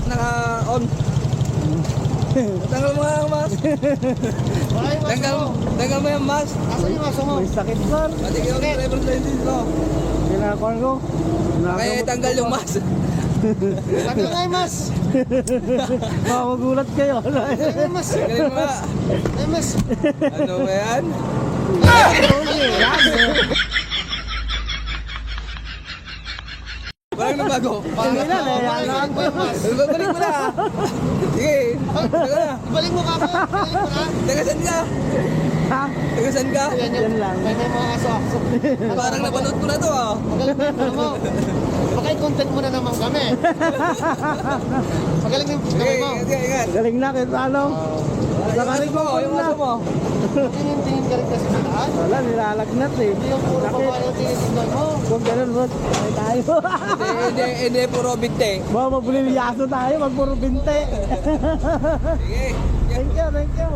naka-on. Tanggal mo nga ang mask. Tanggal mo yung mask. Asan yung aso mo? May sakit sir. Pati yung driver's license mo. Kinakakuan ko. Kaya tanggal yung mask. Tanggal nga yung mas. Magugulat kayo. Tanggal yung mas. Galing mo nga. Ay mas. Ano ba yan? Walang nabago. Sige na, Balik mo yung mas. Balik mo na. Sige. Taga na. Balik mo ka po. Balik mo na. Tagasan ka. Ha? Tagasan ka. Yan lang. May mga aso-aso. Parang napanood ko na to ah. Magaling mo. Baka i-content mo na naman kami. Magaling yung Sige, kamay mo. sige, ingat. Galing na kahit ano. Yung aso mo, yung aso mo. Tingin-tingin ka rin kasi sa taas. Wala, nilalagnat eh. Hindi yung puro Bakit? babae yung tinitignan mo. Kung ganun, bro, ay tayo. Hindi, puro binte. Baka mabulilyaso tayo, magpuro binte. Sige. Thank you, thank you.